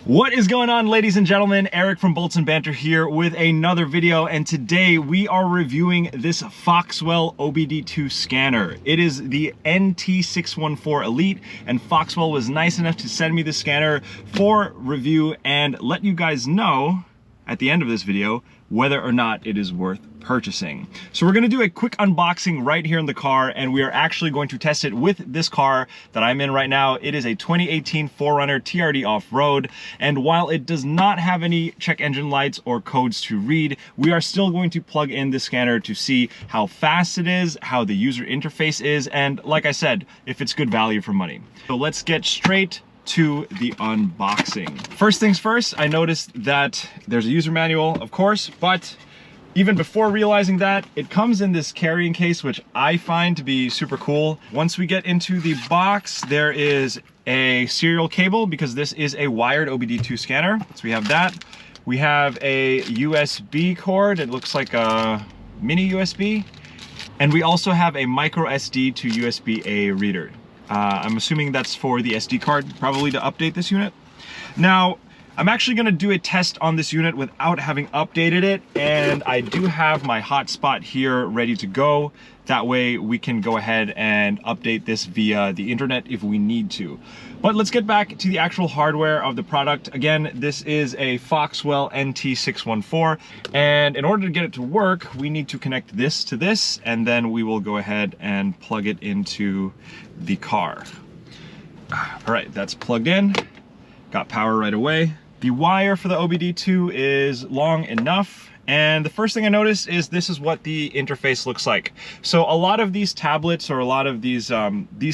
What is going on, ladies and gentlemen? Eric from Bolts and Banter here with another video, and today we are reviewing this Foxwell OBD2 scanner. It is the NT614 Elite, and Foxwell was nice enough to send me the scanner for review and let you guys know at the end of this video whether or not it is worth purchasing. So we're going to do a quick unboxing right here in the car, and we are actually going to test it with this car that I'm in right now. It is a 2018 4Runner TRD off-road, and while it does not have any check engine lights or codes to read, we are still going to plug in the scanner to see how fast it is, how the user interface is, and like I said, if it's good value for money. So let's get straight to the unboxing. First things first, I noticed that there's a user manual, of course, but even before realizing that, it comes in this carrying case, which I find to be super cool. Once we get into the box, there is a serial cable because this is a wired OBD2 scanner. So we have that. We have a USB cord. It looks like a mini USB. And we also have a micro SD to USB-A reader. I'm assuming that's for the SD card, probably to update this unit. Now, I'm actually going to do a test on this unit without having updated it, and I do have my hotspot here ready to go. That way we can go ahead and update this via the internet if we need to. But let's get back to the actual hardware of the product. Again, this is a Foxwell NT614, and in order to get it to work, we need to connect this to this, and then we will go ahead and plug it into the car. All right, that's plugged in. Got power right away. The wire for the OBD2 is long enough, and the first thing I noticed is this is what the interface looks like. So a lot of these tablets or a lot of these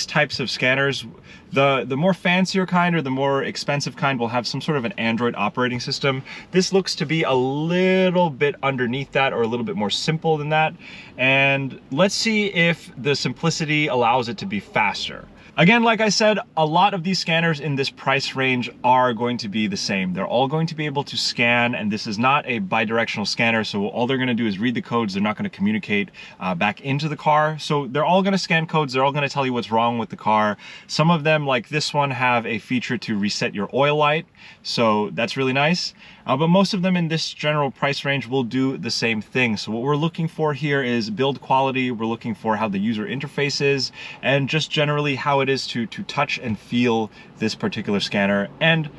types of scanners, the more fancier kind or the more expensive kind will have some sort of an Android operating system. This looks to be a little bit underneath that, or a little bit more simple than that. And let's see if the simplicity allows it to be faster. Again, like I said, a lot of these scanners in this price range are going to be the same. They're all going to be able to scan, and this is not a bidirectional scanner, so all they're going to do is read the codes. They're not going to communicate back into the car. So they're all going to scan codes. They're all going to tell you what's wrong with the car. Some of them, like this one, have a feature to reset your oil light, so that's really nice. But most of them in this general price range will do the same thing. So what we're looking for here is build quality. We're looking for how the user interface is, and just generally how it is to touch and feel this particular scanner, and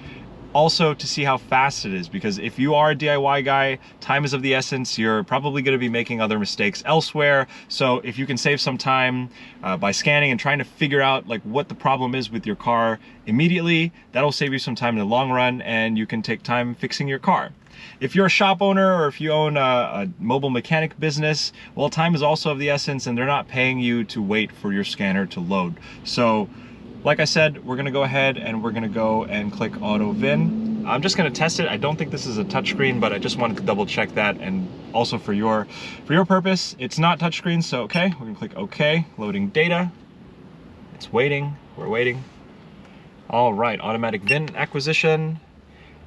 also to see how fast it is, because if you are a DIY guy, time is of the essence. You're probably going to be making other mistakes elsewhere. So if you can save some time by scanning and trying to figure out like what the problem is with your car immediately, that'll save you some time in the long run, and you can take time fixing your car. If you're a shop owner, or if you own a mobile mechanic business, well, time is also of the essence, and they're not paying you to wait for your scanner to load. So like I said, we're gonna go ahead and we're gonna go and click auto VIN. I'm just gonna test it. I don't think this is a touchscreen, but I just wanted to double check that, and also for your purpose, it's not touchscreen. So okay, we're gonna click OK. Loading data. It's waiting. We're waiting. All right, automatic VIN acquisition,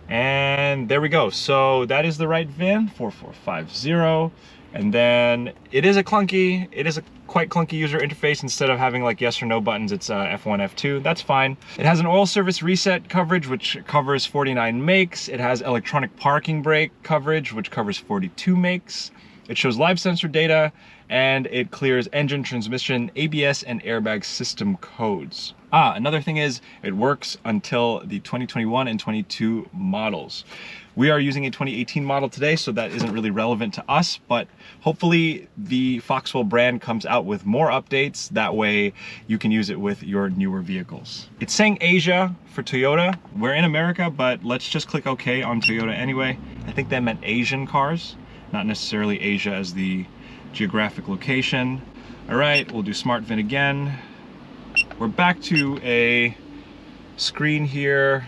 and there we go. So that is the right VIN, 4450. And then it is a quite clunky user interface. Instead of having like yes or no buttons, it's F1, F2. That's fine. It has an oil service reset coverage, which covers 49 makes. It has electronic parking brake coverage, which covers 42 makes. It shows live sensor data, and it clears engine, transmission, ABS, and airbag system codes. Another thing is it works until the 2021 and 22 models. We are using a 2018 model today, so that isn't really relevant to us, but hopefully the Foxwell brand comes out with more updates. That way you can use it with your newer vehicles. It's saying Asia for Toyota. We're in America, but let's just click OK on Toyota anyway. I think that meant Asian cars, not necessarily Asia as the geographic location. All right, we'll do Smart VIN again. We're back to a screen here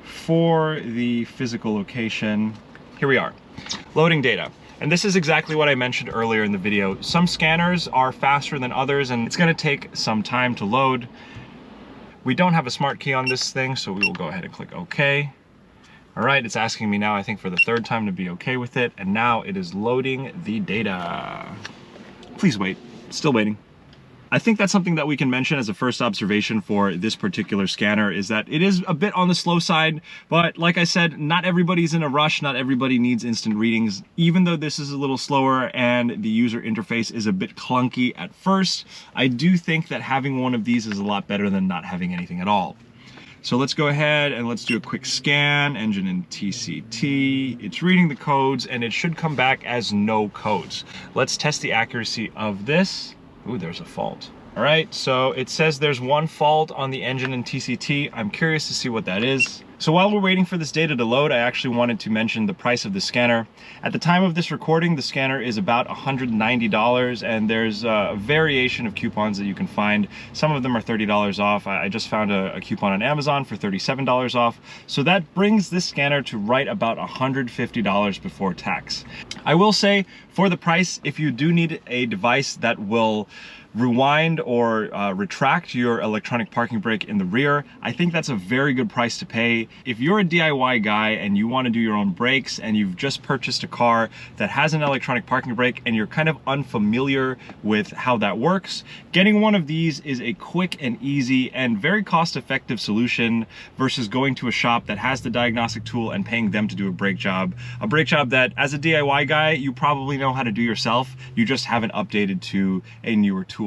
for the physical location. Here we are, loading data. And this is exactly what I mentioned earlier in the video. Some scanners are faster than others, and it's gonna take some time to load. We don't have a smart key on this thing, so we will go ahead and click OK. All right, it's asking me now, I think for the third time, to be okay with it. And now it is loading the data. Please wait, still waiting. I think that's something that we can mention as a first observation for this particular scanner, is that it is a bit on the slow side, but like I said, not everybody's in a rush, not everybody needs instant readings. Even though this is a little slower and the user interface is a bit clunky at first, I do think that having one of these is a lot better than not having anything at all. So let's go ahead and let's do a quick scan, engine in TCT. It's reading the codes and it should come back as no codes. Let's test the accuracy of this. Ooh, there's a fault. All right, so it says there's one fault on the engine in TCT. I'm curious to see what that is. So while we're waiting for this data to load, I actually wanted to mention the price of the scanner. At the time of this recording, the scanner is about $190, and there's a variation of coupons that you can find. Some of them are $30 off. I just found a coupon on Amazon for $37 off. So that brings this scanner to right about $150 before tax. I will say, for the price, if you do need a device that will rewind or retract your electronic parking brake in the rear, I think that's a very good price to pay. If you're a DIY guy and you want to do your own brakes and you've just purchased a car that has an electronic parking brake and you're kind of unfamiliar with how that works, getting one of these is a quick and easy and very cost-effective solution versus going to a shop that has the diagnostic tool and paying them to do a brake job. A brake job that, as a DIY guy, you probably know how to do yourself. You just haven't updated to a newer tool.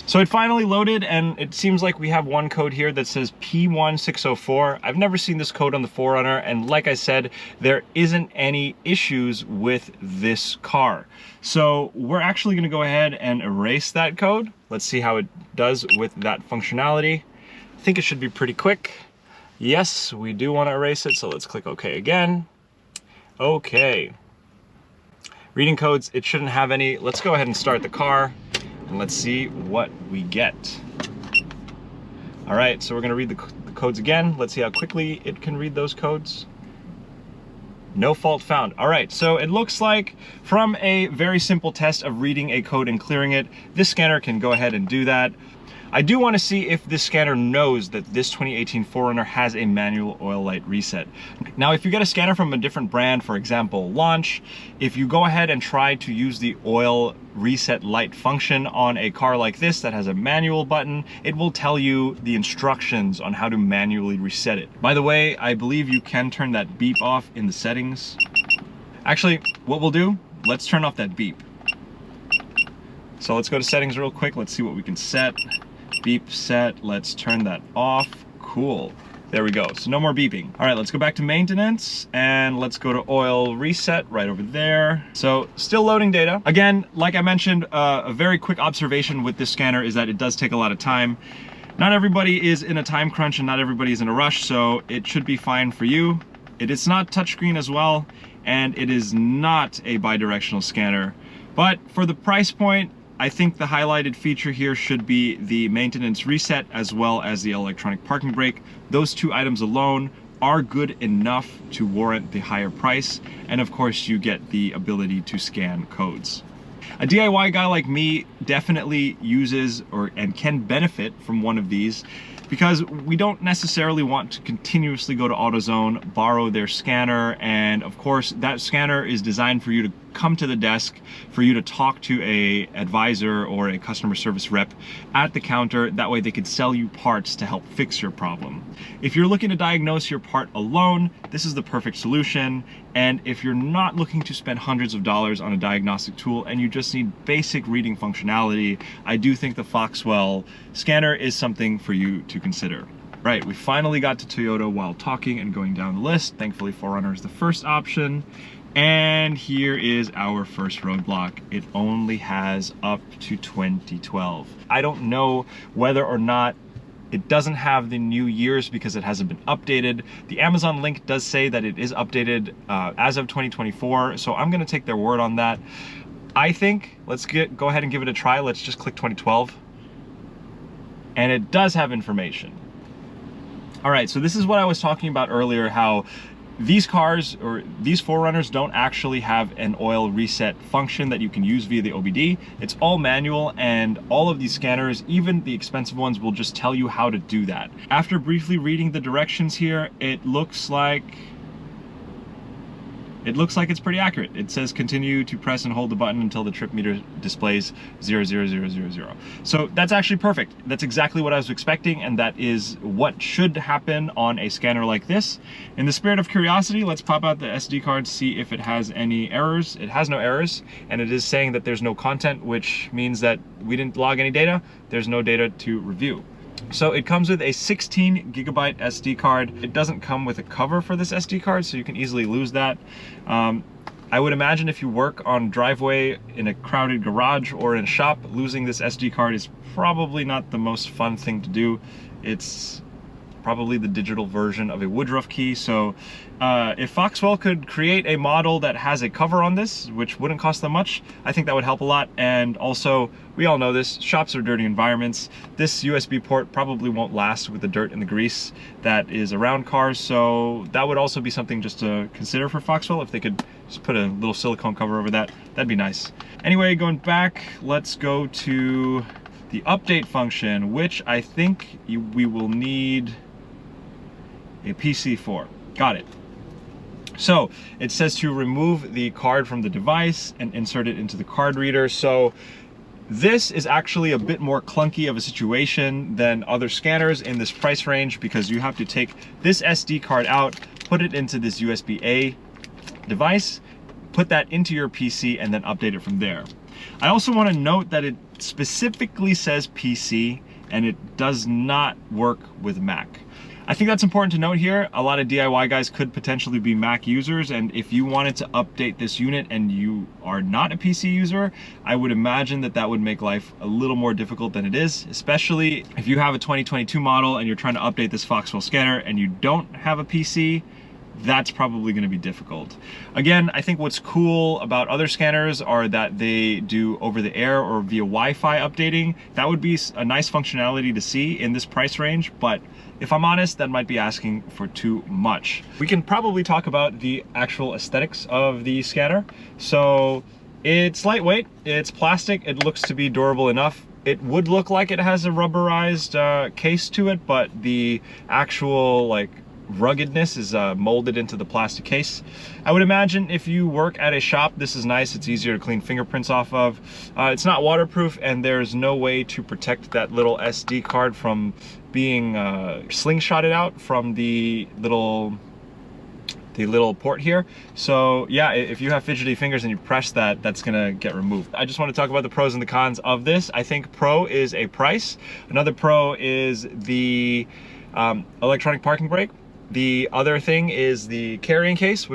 So it finally loaded, and it seems like we have one code here that says P1604. I've never seen this code on the 4Runner, and like I said, there isn't any issues with this car. So we're actually going to go ahead and erase that code. Let's see how it does with that functionality. I think it should be pretty quick. Yes, we do want to erase it, so let's click OK again. Okay. Reading codes, it shouldn't have any. Let's go ahead and start the car. And let's see what we get. All right, so we're gonna read the codes again. Let's see how quickly it can read those codes. No fault found. All right, so it looks like from a very simple test of reading a code and clearing it, this scanner can go ahead and do that. I do want to see if this scanner knows that this 2018 4Runner has a manual oil light reset. Now, if you get a scanner from a different brand, for example, Launch, if you go ahead and try to use the oil reset light function on a car like this that has a manual button, it will tell you the instructions on how to manually reset it. By the way, I believe you can turn that beep off in the settings. Actually, what we'll do, let's turn off that beep. So let's go to settings real quick. Let's see what we can set. Beep set, let's turn that off. Cool, there we go, so no more beeping. All right, let's go back to maintenance and let's go to oil reset right over there. So still loading data. Again, like I mentioned, a very quick observation with this scanner is that it does take a lot of time. Not everybody is in a time crunch and not everybody is in a rush, so it should be fine for you. It is not touchscreen as well, and it is not a bi-directional scanner. But for the price point, I think the highlighted feature here should be the maintenance reset as well as the electronic parking brake. Those two items alone are good enough to warrant the higher price. And of course, you get the ability to scan codes. A DIY guy like me definitely uses and can benefit from one of these, because we don't necessarily want to continuously go to AutoZone, borrow their scanner, and of course that scanner is designed for you to come to the desk, for you to talk to a advisor or a customer service rep at the counter. That way they could sell you parts to help fix your problem. If you're looking to diagnose your part alone, this is the perfect solution. And if you're not looking to spend hundreds of dollars on a diagnostic tool and you just need basic reading functionality, I do think the Foxwell scanner is something for you to consider. Right, we finally got to Toyota while talking and going down the list. Thankfully, 4Runner is the first option. And here is our first roadblock. It only has up to 2012. I don't know whether or not it doesn't have the new years because it hasn't been updated. The Amazon link does say that it is updated as of 2024, so I'm gonna take their word on that. I think, let's go ahead and give it a try. Let's just click 2012. And it does have information. All right, so this is what I was talking about earlier, how these cars, or these 4Runners, don't actually have an oil reset function that you can use via the OBD. It's all manual, and all of these scanners, even the expensive ones, will just tell you how to do that. After briefly reading the directions here, it looks like it looks like it's pretty accurate. It says continue to press and hold the button until the trip meter displays 00000. So that's actually perfect. That's exactly what I was expecting, and that is what should happen on a scanner like this. In the spirit of curiosity, let's pop out the SD card, see if it has any errors. It has no errors, and it is saying that there's no content, which means that we didn't log any data. There's no data to review. So it comes with a 16 gigabyte SD card. It doesn't come with a cover for this SD card, so you can easily lose that. I would imagine if you work on driveway in a crowded garage or in a shop, losing this SD card is probably not the most fun thing to do. It's probably the digital version of a Woodruff key. So if Foxwell could create a model that has a cover on this, which wouldn't cost them much, I think that would help a lot. And also, we all know this, shops are dirty environments. This USB port probably won't last with the dirt and the grease that is around cars. So that would also be something just to consider for Foxwell. If they could just put a little silicone cover over that, that'd be nice. Anyway, going back, let's go to the update function, which I think we will need a PC for. Got it. So it says to remove the card from the device and insert it into the card reader. So this is actually a bit more clunky of a situation than other scanners in this price range, because you have to take this SD card out, put it into this USB-A device, put that into your PC, and then update it from there. I also want to note that it specifically says PC, and it does not work with Mac. I think that's important to note here. A lot of DIY guys could potentially be Mac users, and if you wanted to update this unit and you are not a PC user, I would imagine that that would make life a little more difficult than it is, especially if you have a 2022 model and you're trying to update this Foxwell scanner and you don't have a PC. That's probably going to be difficult. Again, I think what's cool about other scanners are that they do over-the-air or via Wi-Fi updating. That would be a nice functionality to see in this price range, but if I'm honest, that might be asking for too much. We can probably talk about the actual aesthetics of the scanner. So it's lightweight, it's plastic, it looks to be durable enough. It would look like it has a rubberized case to it, but the actual ruggedness is molded into the plastic case. I would imagine if you work at a shop, this is nice. It's easier to clean fingerprints off of. It's not waterproof, and there's no way to protect that little SD card from being slingshotted out from the little port here. So yeah, if you have fidgety fingers and you press that, that's gonna get removed. I just want to talk about the pros and the cons of this. I think pro is a price. Another pro is the electronic parking brake. The other thing is the carrying case,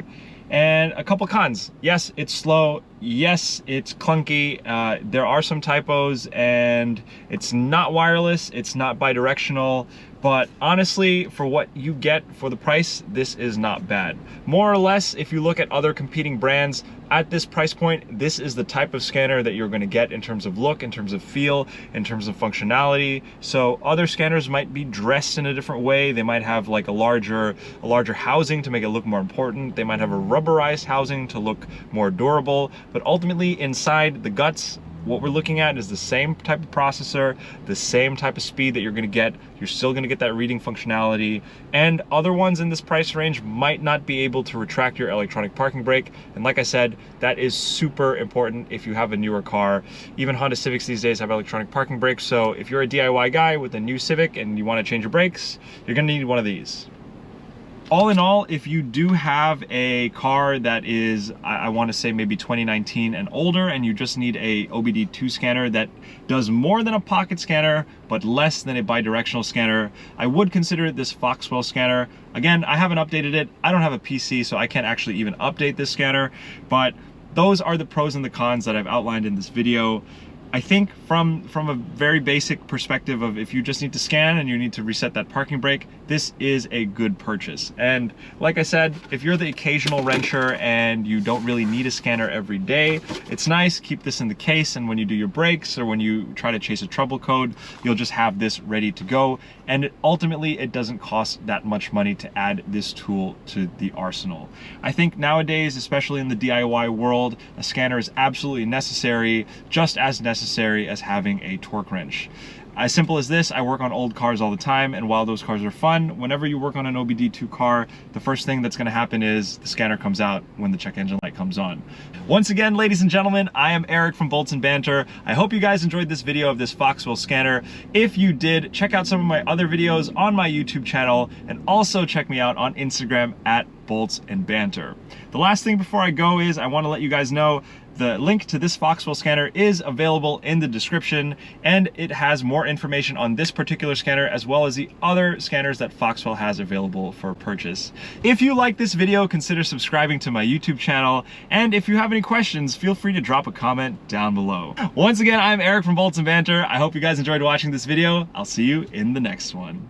and a couple cons. Yes, it's slow. Yes, it's clunky. There are some typos, and it's not wireless. It's not bidirectional. But honestly, for what you get for the price, this is not bad. More or less, if you look at other competing brands at this price point, this is the type of scanner that you're going to get in terms of look, in terms of feel, in terms of functionality. So other scanners might be dressed in a different way. They might have like a larger housing to make it look more important. They might have a rubberized housing to look more durable. But ultimately, inside the guts, what we're looking at is the same type of processor, the same type of speed that you're going to get. You're still going to get that reading functionality, and other ones in this price range might not be able to retract your electronic parking brake. And like I said, that is super important if you have a newer car. Even Honda Civics these days have electronic parking brakes. So if you're a DIY guy with a new Civic and you want to change your brakes, you're going to need one of these. All in all, if you do have a car that is, I want to say maybe 2019 and older, and you just need a OBD2 scanner that does more than a pocket scanner, but less than a bidirectional scanner, I would consider this Foxwell scanner. Again, I haven't updated it. I don't have a PC, so I can't actually even update this scanner, but those are the pros and the cons that I've outlined in this video. I think from a very basic perspective of if you just need to scan and you need to reset that parking brake, this is a good purchase. And like I said, if you're the occasional wrencher and you don't really need a scanner every day, it's nice. Keep this in the case, and when you do your brakes or when you try to chase a trouble code, you'll just have this ready to go. And ultimately, it doesn't cost that much money to add this tool to the arsenal. I think nowadays, especially in the DIY world, a scanner is absolutely necessary, just as necessary as having a torque wrench. As simple as this, I work on old cars all the time, and while those cars are fun, whenever you work on an OBD2 car, the first thing that's gonna happen is the scanner comes out when the check engine light comes on. Once again, ladies and gentlemen, I am Eric from Bolts and Banter. I hope you guys enjoyed this video of this Foxwell scanner. If you did, check out some of my other videos on my YouTube channel, and also check me out on Instagram at Bolts and Banter. The last thing before I go is I want to let you guys know the link to this Foxwell scanner is available in the description, and it has more information on this particular scanner as well as the other scanners that Foxwell has available for purchase. If you like this video, consider subscribing to my YouTube channel, and if you have any questions, feel free to drop a comment down below. Once again, I'm Eric from Bolts and Banter. I hope you guys enjoyed watching this video. I'll see you in the next one.